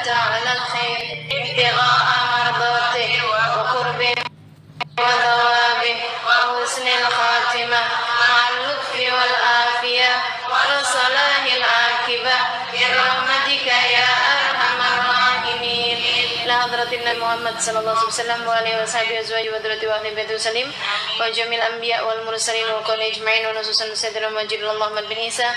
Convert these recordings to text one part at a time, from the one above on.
على الخير ابتغاء مرضاته وقربه وثوابه وحسن الخاتمة مع اللطف والعافية وصلاح العاقبة برحمتك يا أرحم الراحمين. لحضرة النبي محمد صلى الله عليه وسلم وآله وصحبه وأزواجه وذريته وأهل بيته وسلم وجميع الأنبياء والمرسلين والقوم أجمعين ونصوصا سيدنا المجيد الله محمد بن عيسى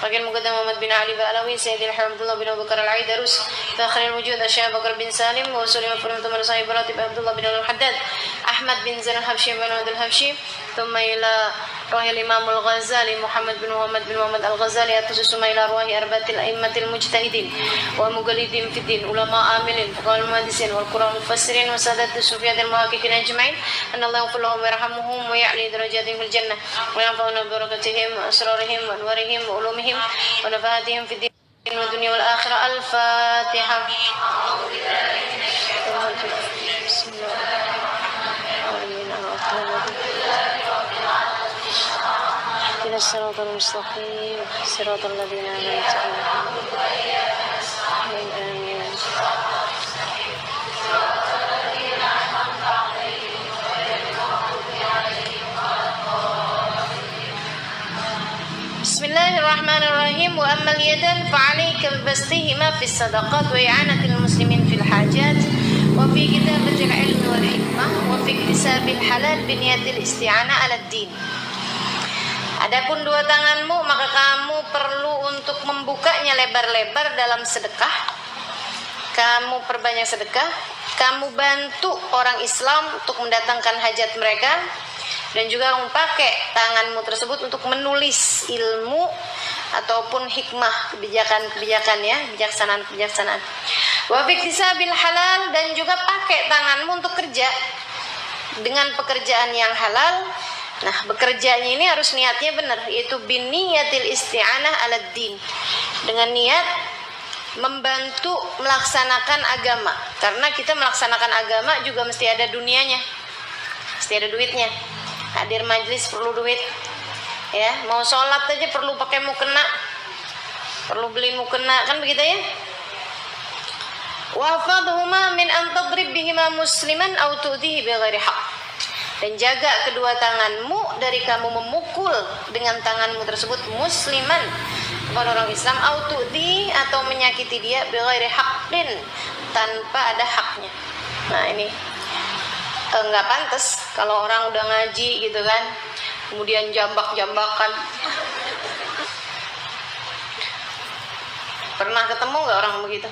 وكان مقدم محمد بن علي بألوي سيد الحرم عبد الله بن أبو بكر العيدروس فآخر الوجود الشيخ بكر بن سالم وسلم فرمت من صاحب راتب عبد الله بن الحداد أحمد بن زين الحبشي بن عبد الحبشي ثم إلى روح الإمام الغزالي محمد بن محمد الغزالي ثم إلى روح أربعة الأئمة المجتهدين ومقلدين في الدين علماء عاملين فقهاء المحدثين والقراء المفسرين وسادة الصوفية المحققين أجمعين أن الله يغفر لهم ويرحمهم ويعلي درجاتهم في الجنة وينفعنا ببركتهم وأسرارهم وأنوارهم وعلومهم ونفحاتهم في الدين والدنيا والآخرة. الفاتحة. بسم الله إلى الصراط المستقيم صراط الذين أنعمت عليهم. بسم الله الرحمن الرحيم. وأما اليدان فعليك ببسطهما في الصدقات وإعانة المسلمين في الحاجات وفي كتابة العلم والحكمة وفي اكتساب الحلال بنية الاستعانة على الدين. Adapun dua tanganmu maka kamu perlu untuk membukanya lebar-lebar dalam sedekah. Kamu perbanyak sedekah, kamu bantu orang Islam untuk mendatangkan hajat mereka, dan juga kamu pakai tanganmu tersebut untuk menulis ilmu ataupun hikmah, kebijakan-kebijakan ya, kebijaksanaan-kebijaksanaan. Wa fiktisabil halal, dan juga pakai tanganmu untuk kerja dengan pekerjaan yang halal. Nah, bekerjanya ini harus niatnya benar, yaitu biniyatil isti'anah ala din, dengan niat membantu melaksanakan agama. Karena kita melaksanakan agama juga mesti ada dunianya, mesti ada duitnya. Hadir majlis perlu duit, ya. Mau sholat aja perlu pakai mukena, perlu beli mukena, kan begitu ya. Wafadhuma min an tadrib bihima musliman aw tu'dihi bighairi haqq, dan jaga kedua tanganmu dari kamu memukul dengan tanganmu tersebut musliman, kepada orang Islam, aw tu'di, atau menyakiti dia bighairi haqqin, tanpa ada haknya. Nah, ini nggak pantas kalau orang udah ngaji gitu kan, kemudian jambak-jambakan. Pernah ketemu nggak orang begitu?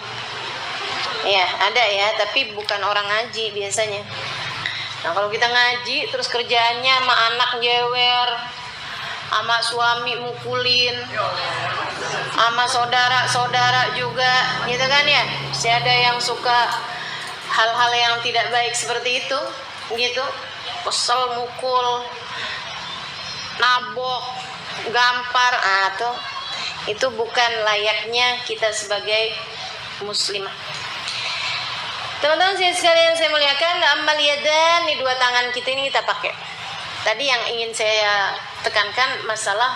Ya, ada ya, tapi bukan orang ngaji biasanya. Nah, kalau kita ngaji terus kerjaannya sama anak jewer, sama suami mukulin, sama saudara-saudara juga, gitu kan ya. Masih ada yang suka hal-hal yang tidak baik seperti itu, gitu. Kesel, mukul, nabok, gampar, itu bukan layaknya kita sebagai muslimah. Teman-teman sekalian saya muliakan, amal yadan, ini dua tangan kita ini kita pakai. Tadi yang ingin saya tekankan masalah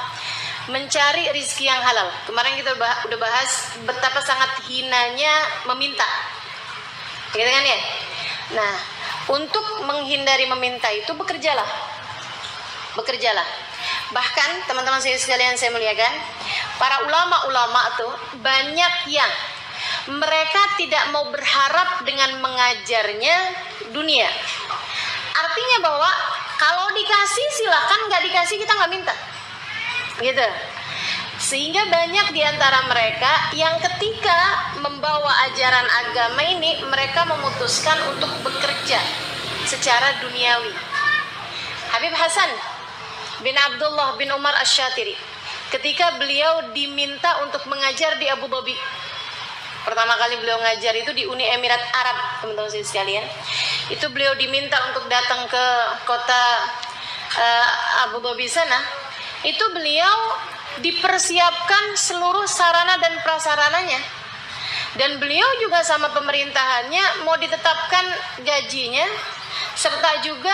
mencari rizki yang halal. Kemarin kita udah bahas betapa sangat hinanya meminta, gitu kan ya. Nah, untuk menghindari meminta itu bekerjalah. Bahkan teman-teman sekalian saya muliakan, para ulama-ulama tuh banyak yang mereka tidak mau berharap dengan mengajarnya dunia. Artinya bahwa kalau dikasih silakan, nggak dikasih kita nggak minta, gitu. Sehingga banyak di antara mereka yang ketika membawa ajaran agama ini, mereka memutuskan untuk bekerja secara duniawi. Habib Hasan bin Abdullah bin Umar Asy-Syatiri, ketika beliau diminta untuk mengajar di Abu Dhabi, pertama kali beliau ngajar itu di Uni Emirat Arab, teman-teman sekalian. Itu beliau diminta untuk datang ke kota Abu Dhabi sana. Itu beliau dipersiapkan seluruh sarana dan prasarananya. Dan beliau juga sama pemerintahannya mau ditetapkan gajinya, serta juga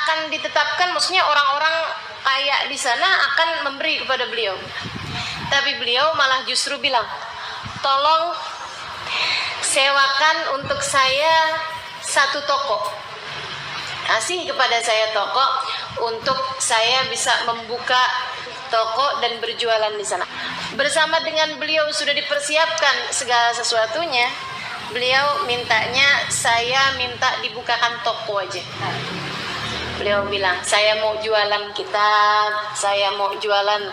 akan ditetapkan, maksudnya orang-orang kaya di sana akan memberi kepada beliau. Tapi beliau malah justru bilang, tolong sewakan untuk saya satu toko, kasih kepada saya toko untuk saya bisa membuka toko dan berjualan di sana. Bersama dengan beliau sudah dipersiapkan segala sesuatunya. Beliau mintanya, saya minta dibukakan toko aja. Beliau bilang, saya mau jualan kitab, saya mau jualan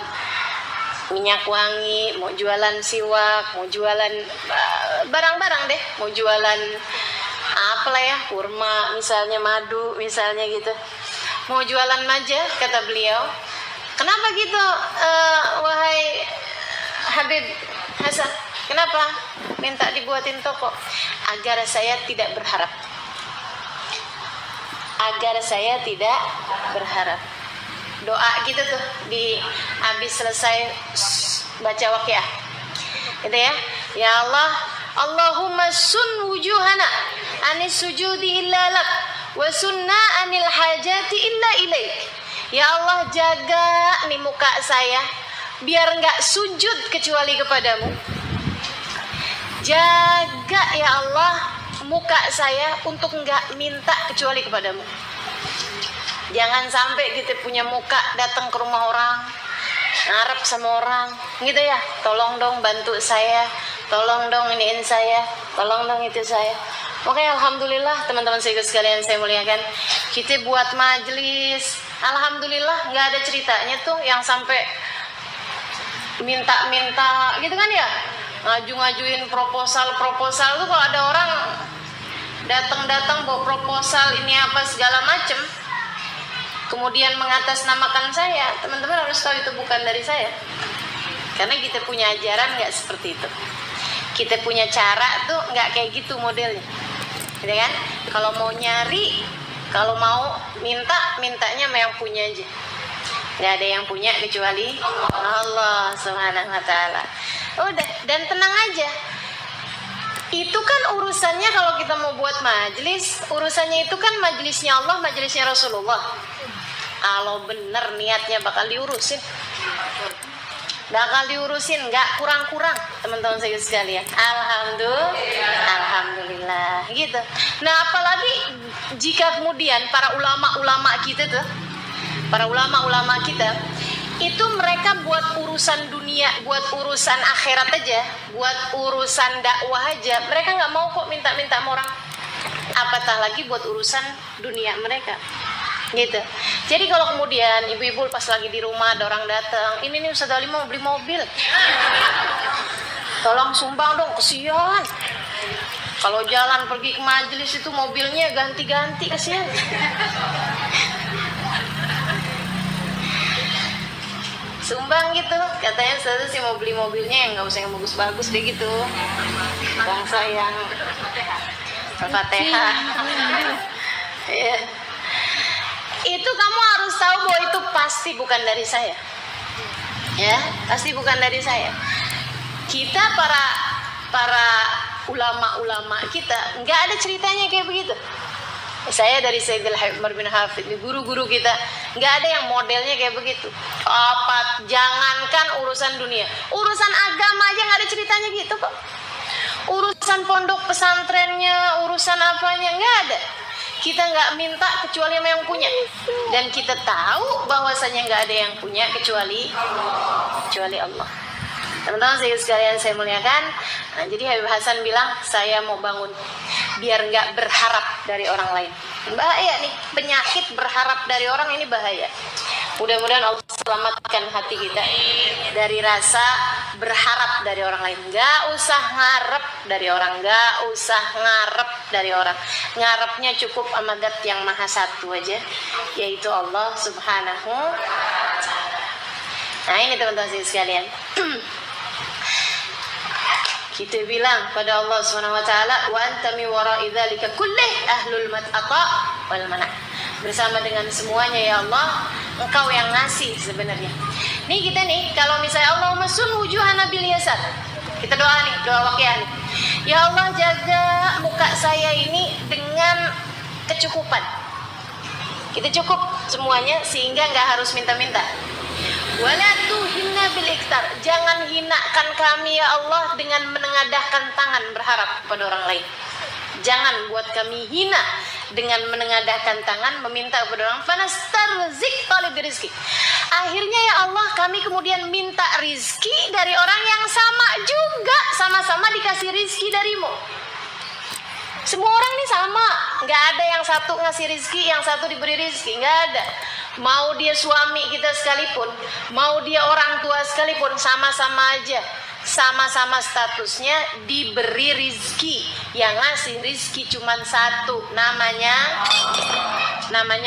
minyak wangi, mau jualan siwak, mau jualan barang-barang deh, mau jualan apalah ya, kurma misalnya, madu misalnya gitu. Mau jualan aja, kata beliau. Kenapa gitu, wahai Habib Hasan? Kenapa minta dibuatin toko? Agar saya tidak berharap. Agar saya tidak berharap. Doa gitu tuh di habis selesai baca Waqiah. Gitu ya. Ya Allah, Allahumma sun wujuhana anis sujudi illa lak wa sunna anil hajati illa ilaik. Ya Allah, jaga nih muka saya biar enggak sujud kecuali kepadamu. Jaga ya Allah muka saya untuk enggak minta kecuali kepadamu. Jangan sampai kita punya muka datang ke rumah orang, ngarep sama orang, gitu ya. Tolong dong bantu saya, tolong dong iniin saya, tolong dong itu saya. Oke, alhamdulillah teman-teman sekalian saya muliakan. Kita buat majelis, alhamdulillah nggak ada ceritanya tuh yang sampai minta-minta gitu kan ya. Ngajuin proposal tuh kalau ada orang datang bawa proposal ini apa segala macem, kemudian mengatasnamakan saya, teman-teman harus tahu itu bukan dari saya, karena kita punya ajaran nggak seperti itu. Kita punya cara tuh nggak kayak gitu modelnya, gitu kan? Kalau mau nyari, kalau mau mintanya sama yang punya aja. Nggak ada yang punya kecuali Allah Subhanahu Wa Taala. Udah, dan tenang aja. Itu kan urusannya kalau kita mau buat majelis, urusannya itu kan majelisnya Allah, majelisnya Rasulullah. Kalau bener niatnya bakal diurusin. Bakal diurusin, nggak kurang-kurang, teman-teman saya sekalian. Alhamdulillah, gitu. Nah, apalagi jika kemudian para ulama-ulama kita tuh, para ulama-ulama kita itu mereka buat urusan dunia, buat urusan akhirat aja, buat urusan dakwah aja, mereka nggak mau kok minta-minta sama orang. Apatah lagi buat urusan dunia mereka, gitu. Jadi kalau kemudian ibu-ibu pas lagi di rumah ada orang datang, ini nih Ustaz Ali mau beli mobil, tolong sumbang dong, kesian. Kalau jalan pergi ke majelis itu mobilnya ganti-ganti, kesian. Sumbang gitu, katanya saya sih mau beli mobilnya yang nggak usah yang bagus-bagus deh gitu, bangsa yang Al-Fatihah. Ya. Itu kamu harus tahu bahwa itu pasti bukan dari saya, ya, pasti bukan dari saya. Kita para ulama-ulama kita nggak ada ceritanya kayak begitu. Saya dari Sayyidil Umar bin Hafid, guru-guru kita nggak ada yang modelnya kayak begitu. Apa? Jangankan urusan dunia, urusan agama aja nggak ada ceritanya gitu kok. Urusan pondok pesantrennya, urusan apanya nggak ada. Kita nggak minta kecuali sama yang punya, dan kita tahu bahwasanya nggak ada yang punya kecuali Allah. Teman-teman sekalian saya muliakan. Nah, jadi Habib Hasan bilang, saya mau bangun biar nggak berharap dari orang lain. Bahaya nih, penyakit berharap dari orang ini bahaya. Mudah-mudahan Allah selamatkan hati kita dari rasa berharap dari orang lain. Nggak usah ngarep dari orang, nggak usah ngarep dari orang. Ngarepnya cukup sama Dat yang Maha Satu aja, yaitu Allah Subhanahu wa Ta'ala. Nah ini teman-teman sekalian. Kita bilang pada Allah Subhanahu wa taala, wa anta mi wara'i dzalika kullih ahlul mat'ata wal mana'. Bersama dengan semuanya ya Allah, Engkau yang ngasih sebenarnya. Nih kita nih kalau misalnya Allahumma sun wujuhana bil yasar. Kita doa nih, doa Waqiah nih. Ya Allah, jaga muka saya ini dengan kecukupan. Kita cukup semuanya sehingga enggak harus minta-minta. Wala tuhinna bil iktar. Jangan hinakan kami ya Allah dengan menengadahkan tangan berharap kepada orang lain. Jangan buat kami hina dengan menengadahkan tangan meminta kepada orang. Fanastarzik talib rizki. Akhirnya ya Allah kami kemudian minta rizki dari orang yang sama juga, sama-sama dikasih rizki darimu. Semua orang ini sama, nggak ada yang satu ngasih rizki, yang satu diberi rizki, nggak ada. Mau dia suami kita sekalipun, mau dia orang tua sekalipun, sama-sama aja. Sama-sama statusnya diberi rizki. Yang ngasih rizki cuma satu, namanya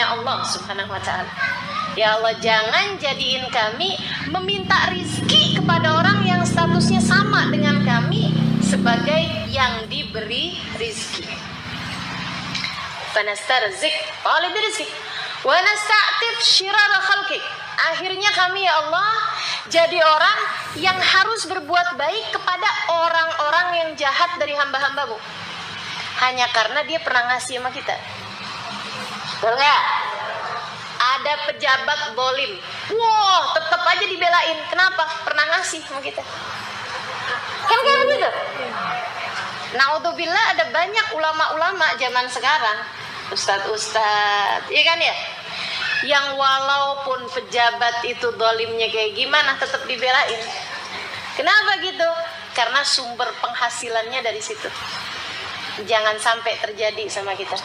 Allah subhanahu wa ta'ala. Ya Allah, jangan jadiin kami meminta rizki kepada orang yang statusnya sama dengan kami sebagai yang diberi rizki. Fanastarzik talib rizki wa nasta'tif syirara khalqik. Akhirnya kami ya Allah jadi orang yang harus berbuat baik kepada orang-orang yang jahat dari hamba-hambamu, hanya karena dia pernah ngasih sama kita. Betul nggak? Ada pejabat bolim, wah tetap aja dibelain. Kenapa? Pernah ngasih sama kita. Kan kayak gitu. Naudzubillah, ada banyak ulama-ulama zaman sekarang, ustadz-ustadz, iya kan ya, yang walaupun pejabat itu dolimnya kayak gimana tetap dibelain. Kenapa gitu? Karena sumber penghasilannya dari situ. Jangan sampai terjadi sama kita.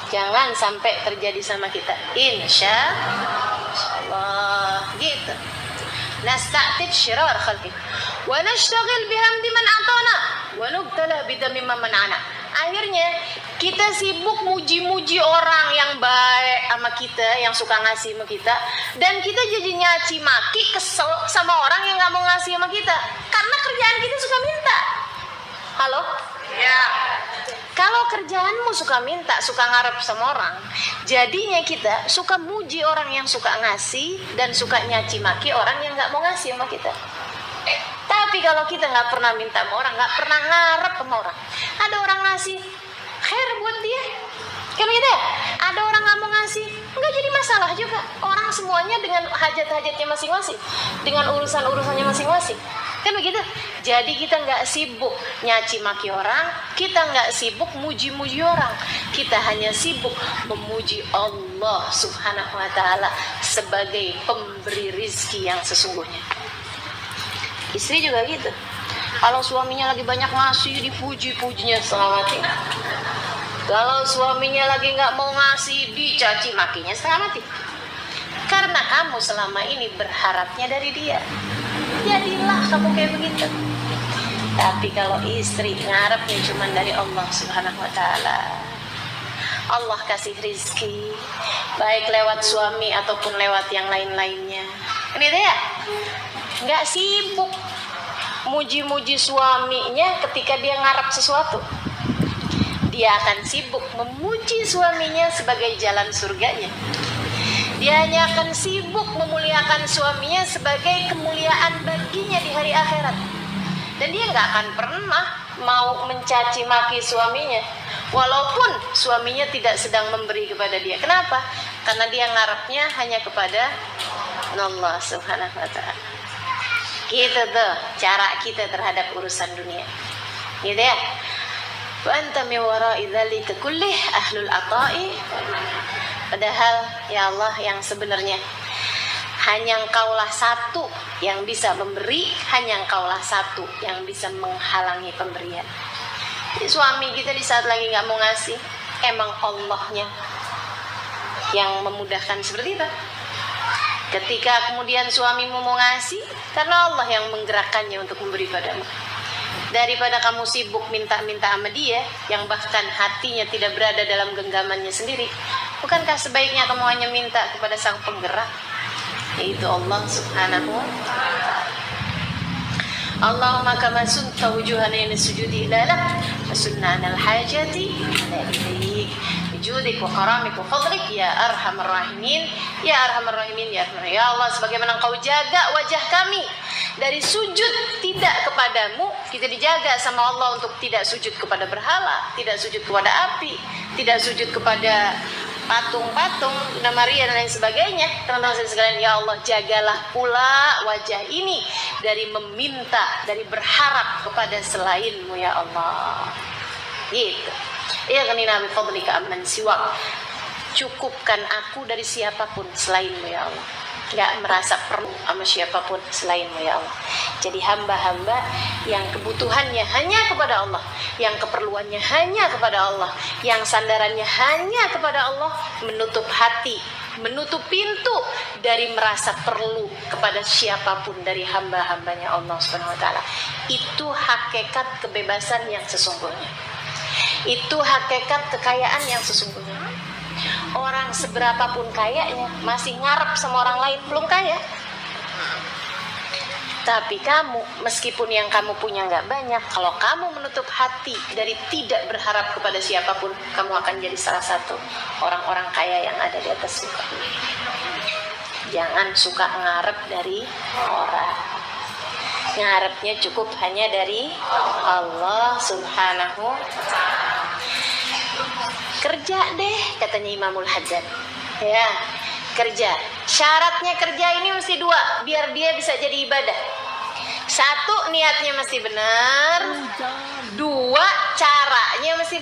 Jangan sampai terjadi sama kita. Insya Allah gitu. Nasta'tib syirar khalqi wa nashtaghil bihamdi man atana wa nubtala bidami man mana'ana. Akhirnya kita sibuk muji-muji orang yang baik sama kita, yang suka ngasih sama kita, dan kita jadi nyaci maki, kesel sama orang yang gak mau ngasih sama kita, karena kerjaan kita suka minta. Halo? Ya. Kalau kerjaanmu suka minta, suka ngarep sama orang, jadinya kita suka muji orang yang suka ngasih dan suka nyaci maki orang yang gak mau ngasih sama kita. Tapi kalau kita gak pernah minta sama orang, gak pernah ngarep sama orang, ada orang ngasih, khair buat dia, kan gitu ya. Ada orang gak mau ngasih, nggak jadi masalah juga. Orang semuanya dengan hajat-hajatnya masing-masing, dengan urusan-urusannya masing-masing, kan begitu. Jadi kita nggak sibuk nyaci maki orang, kita nggak sibuk muji-muji orang, kita hanya sibuk memuji Allah subhanahu wa ta'ala sebagai pemberi rizki yang sesungguhnya. Istri juga gitu. Kalau suaminya lagi banyak ngasih, dipuji-pujinya setengah mati. Kalau suaminya lagi nggak mau ngasih, dicaci makinya setengah mati. Karena kamu selama ini berharapnya dari dia, jadilah kamu kayak begitu. Tapi kalau istri ngarepnya cuma dari Allah subhanahu wa ta'ala, Allah kasih rizki, baik lewat suami ataupun lewat yang lain-lainnya. Ini dia, nggak sibuk muji-muji suaminya ketika dia ngarep sesuatu. Dia akan sibuk memuji suaminya sebagai jalan surganya. Dia hanya akan sibuk memuliakan suaminya sebagai kemuliaan baginya di hari akhirat. Dan dia nggak akan pernah mau mencaci maki suaminya, walaupun suaminya tidak sedang memberi kepada dia. Kenapa? Karena dia ngarepnya hanya kepada Allah subhanahu wa ta'ala. Gitu tuh cara kita terhadap urusan dunia, gitu ya. Wa anta min wara'i dzalika kullih ahlul ata'i. Padahal ya Allah, yang sebenarnya hanya Engkaulah satu yang bisa memberi, hanya Engkaulah satu yang bisa menghalangi pemberian. Jadi, suami kita di saat lagi nggak mau ngasih, emang Allahnya yang memudahkan seperti itu. Ketika kemudian suamimu mau ngasih, karena Allah yang menggerakkannya untuk memberi padamu. Daripada kamu sibuk minta-minta sama dia, yang bahkan hatinya tidak berada dalam genggamannya sendiri, bukankah sebaiknya kamu hanya minta kepada sang penggerak, yaitu Allah subhanahu wa ta'ala. Allahumma kama sunta wujuhana ila sujudi ilalak wa sunnana al-hajati ilaik bijudik wa karamik wa fadlik ya arhamar rahimin ya arhamar rahimin ya arhamar. Ya Allah, sebagaimana Engkau jaga wajah kami dari sujud tidak kepadamu, kita dijaga sama Allah untuk tidak sujud kepada berhala, tidak sujud kepada api, tidak sujud kepada patung-patung Bunda Maria dan lain sebagainya. Teman-teman sekalian, ya Allah, jagalah pula wajah ini dari meminta, dari berharap kepada selain-Mu ya Allah. Gitu. Ya kanina bi fadlika amman siwak. Cukupkan aku dari siapapun selain-Mu ya Allah. Gak merasa perlu sama siapapun selain-Mu ya Allah. Jadi hamba-hamba yang kebutuhannya hanya kepada Allah, yang keperluannya hanya kepada Allah, yang sandarannya hanya kepada Allah, menutup hati, menutup pintu dari merasa perlu kepada siapapun dari hamba-hambanya Allah Subhanahu wa taala. Itu hakikat kebebasan yang sesungguhnya. Itu hakikat kekayaan yang sesungguhnya. Orang seberapapun kayanya masih ngarep sama orang lain, belum kaya. Tapi kamu, meskipun yang kamu punya nggak banyak, kalau kamu menutup hati dari tidak berharap kepada siapapun, kamu akan jadi salah satu orang-orang kaya yang ada di atas muka. Jangan suka ngarep dari orang. Ngarepnya cukup hanya dari Allah Subhanahu wa ta'ala. Kerja deh, katanya Imamul Haddad. Ya, kerja. Syaratnya kerja ini mesti 2, biar dia bisa jadi ibadah. 1, niatnya mesti benar. 2, caranya mesti baik.